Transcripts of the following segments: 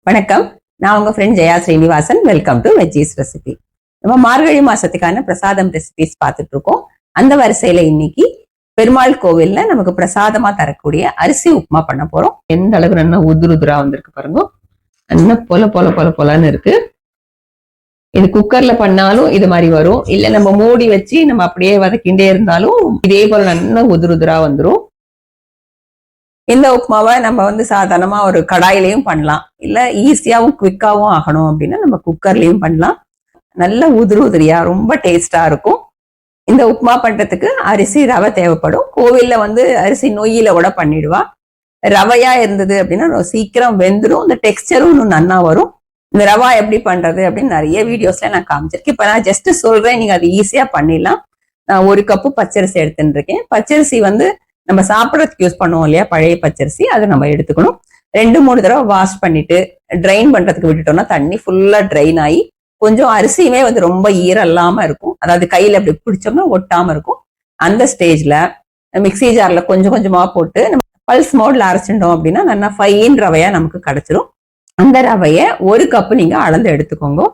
வணக்கம். நான் உங்க friend Jaya Srinivasan. Welcome to veggies recipe. நம்ம மார்கழி மாசத்துக்கான பிரசாதம் ரெசிபிஸ் பார்த்துட்டு இருக்கோம். அந்த வரிசையில இன்னைக்கு பெருமாள் கோவில்ல நமக்கு பிரசாதமா தரக்கூடிய அரிசி உப்புமா பண்ண போறோம். எந்த அளவுக்கு நல்லா உதுருதுரா வந்திருக்கு பாருங்க. நல்லா பொல பொல பொல பொலன்னு இருக்கு. இது குக்கர்ல பண்ணாலும் இது மாதிரி வரும், இல்ல நம்ம மூடி வச்சு நம்ம அப்படியே வதக்கிண்டே இருந்தாலும் இதே போல நல்லா உதுருதுரா வந்துரும். இந்த உப்புமாவை நம்ம சாதாரணமா ஒரு கடாயிலையும் பண்ணலாம், இல்ல ஈஸியாவும் குவிக்காவும் ஆகணும் அப்படின்னா நம்ம குக்கர்லயும் பண்ணலாம். நல்ல உதிரியா ரொம்ப டேஸ்டா இருக்கும். இந்த உப்புமா பண்றதுக்கு அரிசி ரவை தேவைப்படும். கோவில்ல அரிசி நொய்யில கூட பண்ணிடுவா. ரவையா இருந்தது அப்படின்னா சீக்கிரம் வெந்துடும், இந்த டெக்ஸ்டரும் இன்னும் நன்னா வரும். இந்த ரவா எப்படி பண்றது அப்படின்னு நிறைய வீடியோஸ்ல நான் காமிச்சிருக்கேன். இப்ப நான் ஜஸ்ட் சொல்றேன், நீங்க அது ஈஸியா பண்ணிடலாம். நான் 1 கப்பு பச்சரிசி எடுத்துட்டு இருக்கேன். பச்சரிசி நம்ம சாப்பிடறதுக்கு யூஸ் பண்ணுவோம் இல்லையா, பழைய பச்சரிசி, அதை நம்ம எடுத்துக்கணும். 2-3 தடவை வாஷ் பண்ணிட்டு ட்ரைன் பண்றதுக்கு விட்டுட்டோம்னா தண்ணி ஃபுல்லா ட்ரைன் ஆகி கொஞ்சம் அரிசியுமே ரொம்ப ஈரம் இல்லாம இருக்கும். அதாவது கையில அப்படி பிடிச்சோம்னா ஒட்டாம இருக்கும். அந்த ஸ்டேஜ்ல மிக்சி ஜார்ல கொஞ்சம் கொஞ்சமா போட்டு நம்ம பல்ஸ் மோட்ல அரைச்சிட்டோம் அப்படின்னா நல்லா ஃபைன் ரவையா நமக்கு கிடைச்சிடும். அந்த ரவைய 1 கப்பு நீங்க அளந்து எடுத்துக்கோங்க.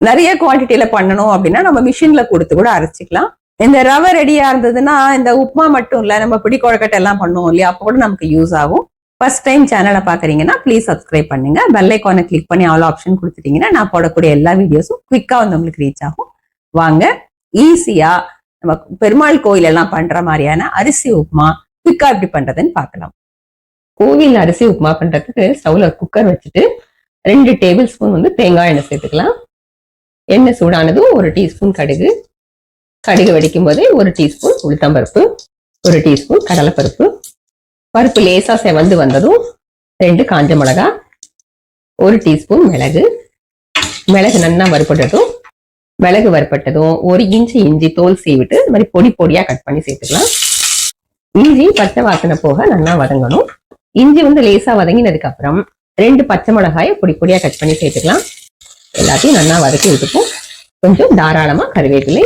நிறைய குவான்டிட்டியில பண்ணணும் அப்படின்னா நம்ம மிஷின்ல கொடுத்து கூட அரைச்சிக்கலாம். இந்த ரவை ரெடியா இருந்ததுன்னா இந்த உப்புமா மட்டும் இல்ல, நம்ம பிடி கொழக்கட்டை எல்லாம் பண்ணுவோம் இல்லையா, அப்போ கூட நமக்கு யூஸ் ஆகும். ஃபர்ஸ்ட் டைம் சேனலை பாக்குறீங்கன்னா ப்ளீஸ் சப்ஸ்கிரைப் பண்ணுங்க. பெல் ஐகானை கிளிக் பண்ணி ஆல் ஆப்ஷன் கொடுத்துட்டீங்கன்னா நான் போடக்கூடிய எல்லா வீடியோஸும் குவிக்கா உங்களுக்கு ரீச் ஆகும். வாங்க, ஈஸியா நம்ம பெருமாள் கோயில் எல்லாம் பண்ற மாதிரியான அரிசி உப்புமா குவிக்கா எப்படி பண்றதுன்னு பார்க்கலாம். கோவில் அரிசி உப்புமா பண்றதுக்கு ஸ்டவ்ல குக்கர் வச்சுட்டு 2 டேபிள் ஸ்பூன் தேங்காய் எண்ணெய் சேர்த்துக்கலாம். எண்ணெய் சூடானதும் 1 டீஸ்பூன் கடுகு, கடுகு வெடிக்கும் போது 1 டீஸ்பூன் உளுத்தம்பருப்பு, 1 டீஸ்பூன் கடலைப்பருப்பு, பருப்பு லேசா செவந்து வந்ததும் 2 காஞ்ச மிளகா, 1 டீஸ்பூன் மிளகு. மிளகு நல்லா வறுப்பட்டதும், மிளகு வறுப்பட்டதும் 1 இன்ச்சு இஞ்சி தோல் சீவிட்டு இந்த மாதிரி பொடி பொடியா கட் பண்ணி சேர்த்துக்கலாம். இஞ்சி பச்சை வாசனை போக நல்லா வதங்கணும். இஞ்சி லேசா வதங்கினதுக்கு அப்புறம் 2 பச்சை மிளகாயை பொடி பொடியா கட் பண்ணி சேர்த்துக்கலாம். எல்லாத்தையும் நல்லா வதக்கி விட்டுப்போம். கொஞ்சம் தாராளமா கருவேப்பிலை,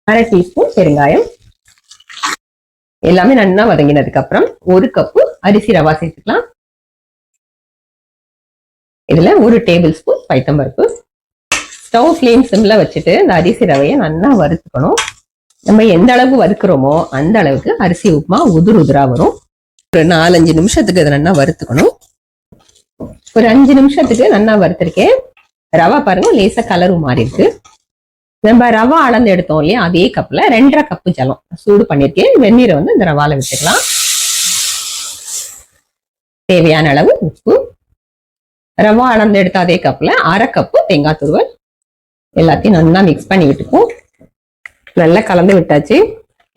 1/2 டீஸ்பூன் பெருங்காயம், எல்லாமே நல்லா வதங்கினதுக்கு அப்புறம் 1 கப்பு அரிசி ரவா சேர்த்துக்கலாம். இதுல 1 டேபிள் ஸ்பூன் பைத்தம்பருப்பு. ஸ்டவ் ஃப்ளேம் சிம்ல வச்சுட்டு இந்த அரிசி ரவையை நல்லா வறுத்துக்கணும். நம்ம எந்த அளவுக்கு வறுக்கிறோமோ அந்த அளவுக்கு அரிசி உப்புமா உதிரா வரும். ஒரு 4-5 நிமிஷத்துக்கு இதை நல்லா வறுத்துக்கணும். ஒரு 5 நிமிஷத்துக்கு நல்லா வறுத்திருக்கேன். ரவா பாருங்க லேசா கலரும் மாறி இருக்கு. நம்ம ரவா அளந்து எடுத்தோம் இல்லையா, அதே கப்ல 2.5 கப்பு ஜலம் சூடு பண்ணிருக்கேன். வெந்நீரை இந்த ரவால விட்டுக்கலாம். தேவையான அளவு உப்பு, ரவா அளந்து எடுத்த அதே கப்ல 1/2 கப்பு தேங்காய் துருவல், எல்லாத்தையும் நல்லா மிக்ஸ் பண்ணி விட்டுப்போம். நல்லா கலந்து விட்டாச்சு.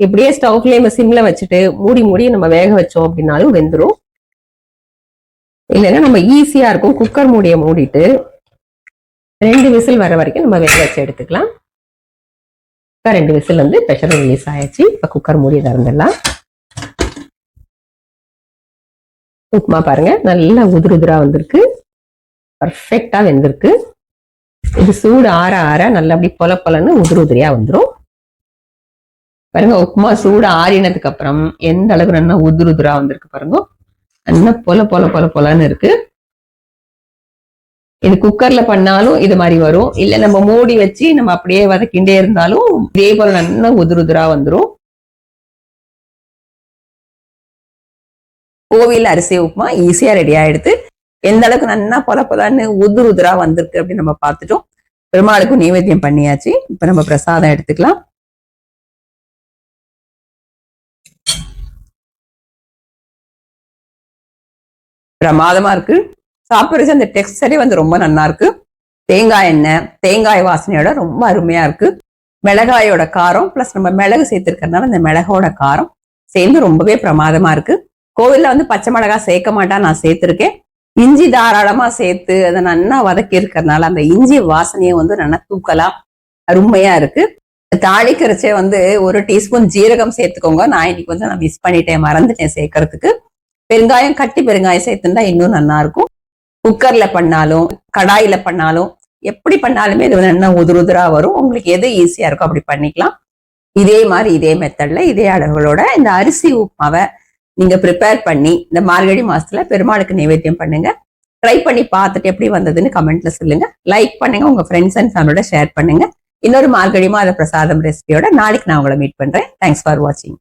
இப்படியே ஸ்டவ் ஃப்ளேம் சிம்ல வச்சுட்டு மூடி நம்ம வேக வச்சோம் அப்படின்னாலும் வெந்துடும். இல்லைன்னா நம்ம ஈஸியா இருக்கும், குக்கர் மூடியை மூடிட்டு 2 விசில் வர வரைக்கும் நம்ம வேக வச்சு எடுத்துக்கலாம். 2 விசில் ப்ரெஷர் ரிலீஸ் ஆயிடுச்சு. இப்ப குக்கர் மூடி திறந்துடலாம். உப்புமா பாருங்க நல்லா உதிரா வந்திருக்கு, பர்ஃபெக்டா வெந்திருக்கு. இது சூடு ஆற ஆற நல்லா அப்படி பொல பொலன்னு உதிரியா வந்துடும். பாருங்க உப்புமா சூடு ஆறினதுக்கு அப்புறம் எந்த அளவுக்கு நல்லா உதிரா வந்திருக்கு பாருங்க. நல்லா பொல பொல பொல பொலன்னு இருக்கு. இது குக்கர்ல பண்ணாலும் இது மாதிரி வரும், இல்ல நம்ம மூடி வச்சு நம்ம அப்படியே வதக்கிண்டே இருந்தாலும் இதே போல நல்லா உதிரா வந்துடும். கோவில் அரிசி உப்புமா ஈஸியா ரெடி ஆயிடுது. எந்த அளவுக்கு நல்லா பொல பொலன்னு உதிரா வந்திருக்கு அப்படின்னு நம்ம பார்த்துட்டோம். பெருமாளுக்கும் நைவேத்தியம் பண்ணியாச்சு. இப்ப நம்ம பிரசாதம் எடுத்துக்கலாம். பிரமாதமா இருக்கு. சாப்பிடுறது அந்த டெக்ஸ்டரே ரொம்ப நல்லா இருக்கு. தேங்காய் எண்ணெய், தேங்காய் வாசனையோட ரொம்ப அருமையா இருக்கு. மிளகாயோட காரம் பிளஸ் நம்ம மிளகு சேர்த்திருக்கிறதுனால இந்த மிளகோட காரம் சேர்ந்து ரொம்பவே பிரமாதமா இருக்கு. கோவில்ல பச்சை மிளகாய் சேர்க்க மாட்டா, நான் சேர்த்திருக்கேன். இஞ்சி தாராளமா சேர்த்து அதை நல்லா வதக்கி இருக்கிறதுனால அந்த இஞ்சி வாசனையை நல்லா தூக்கலா அருமையா இருக்கு. தாளிக்கரைச்சே 1 டீஸ்பூன் ஜீரகம் சேர்த்துக்கோங்க. நான் இன்னைக்கு நான் மிஸ் பண்ணிட்டேன், மறந்துட்டேன் சேர்க்கறதுக்கு. பெருங்காயம், கட்டி பெருங்காயம் சேர்த்துட்டா இன்னும் நல்லா இருக்கும். குக்கர்ல பண்ணாலும் கடாயில பண்ணாலும் எப்படி பண்ணாலுமே இது நல்லா உதிரா வரும். உங்களுக்கு எது ஈஸியா இருக்கோ அப்படி பண்ணிக்கலாம். இதே மாதிரி இதே மெத்தட்ல இதே அளவுகளோட இந்த அரிசி உப்புமாவை நீங்க ப்ரிப்பேர் பண்ணி இந்த மார்கழி மாசத்துல பெருமாளுக்கு நைவேத்தியம் பண்ணுங்க. ட்ரை பண்ணி பார்த்துட்டு எப்படி வந்ததுன்னு கமெண்ட்ல சொல்லுங்க. லைக் பண்ணுங்க, உங்க ஃப்ரெண்ட்ஸ் அண்ட் ஃபேமிலியோட ஷேர் பண்ணுங்க. இன்னொரு மார்கழி மாத பிரசாதம் ரெசிபியோட நாளைக்கு நான் உங்களை மீட் பண்றேன். தேங்க்ஸ் ஃபார் வாட்சிங்.